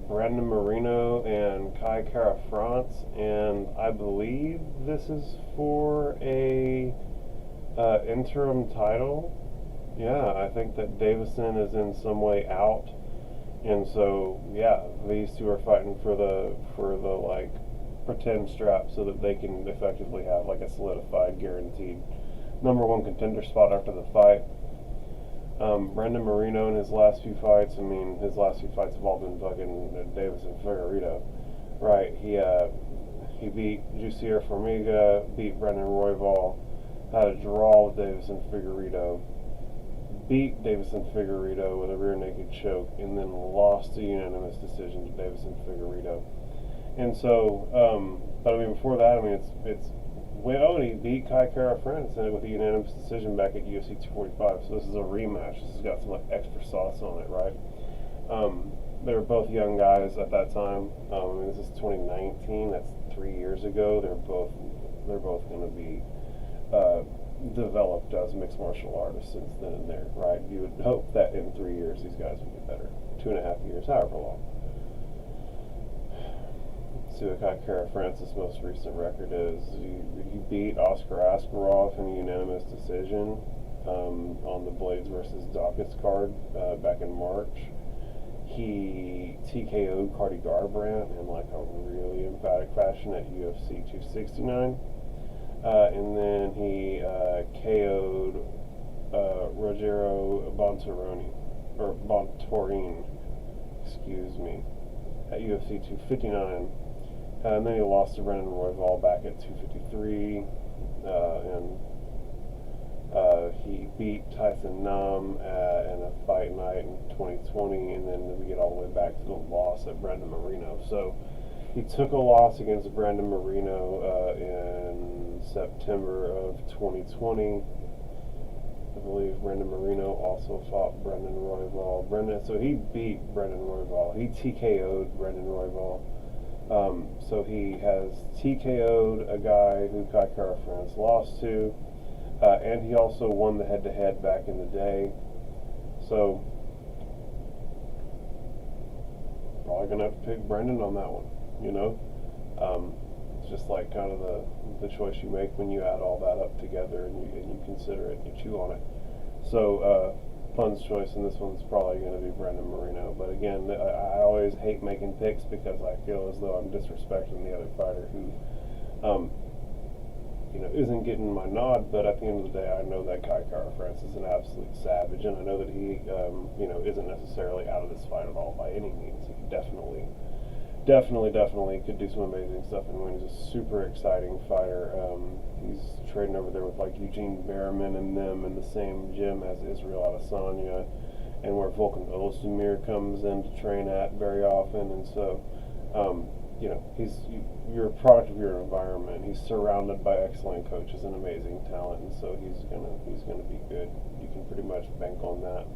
Brandon Moreno and Kai Kara France, and I believe this is for a interim title. Yeah, I think that Davison is in some way out, and so yeah, these two are fighting for the like pretend strap so that they can effectively have like a solidified, guaranteed number one contender spot after the fight. Brendan Moreno in his last few fights, I mean, his last few fights have all been fucking Davis and Figueredo, right? He beat Jussier Formiga, beat Brendan Royval, had a draw with Davis and Figueredo, beat Davis and Figueredo with a rear naked choke, and then lost a unanimous decision to Davis and Figueredo. And so, but I mean, before that, I mean, it's well, he beat Kai Kara France with a unanimous decision back at UFC 245. So this is a rematch. This has got some like extra sauce on it, right? They were both young guys at that time. I mean, this is 2019. That's 3 years ago. They're both going to be developed as mixed martial artists since then and there, right? You would hope that in 3 years these guys would get better. 2.5 years, however long. See what Kai Kara France's most recent record is. He beat Oscar Askarov in a unanimous decision on the Blades versus Dawkins card back in March. He TKO'd Cardi Garbrandt in like a really emphatic fashion at UFC 269. And then he KO'd Rogero Bontorin, excuse me, at UFC 259. And then he lost to Brendan Royval back at 253, and he beat Tyson Nam in a fight night in 2020, and then we get all the way back to the loss at Brandon Moreno. So he took a loss against Brandon Moreno in September of 2020. I believe Brandon Moreno also fought Brendan Royval. So he beat Brendan Royval. He TKO'd Brendan Royval. So he has TKO'd a guy who Kai Kara France lost to, and he also won the head-to-head back in the day. So probably gonna have to pick Brendan on that one. You know, it's just like kind of the choice you make when you add all that up together and you consider it and you chew on it. So Pun's choice in this one's probably going to be Brendan Moreno. But again, I always hate making picks because I feel as though I'm disrespecting the other fighter who, isn't getting my nod. But at the end of the day, I know that Kai Kara France is an absolute savage, and I know that he, isn't necessarily out of this fight at all by any means. He definitely could do some amazing stuff, and he's a super exciting fighter. He's training over there with like Eugene Berriman and them in the same gym as Israel Adesanya, and where Volkan Ozdemir comes in to train at very often. And so, you're a product of your environment. He's surrounded by excellent coaches and amazing talent, and so he's gonna be good. You can pretty much bank on that.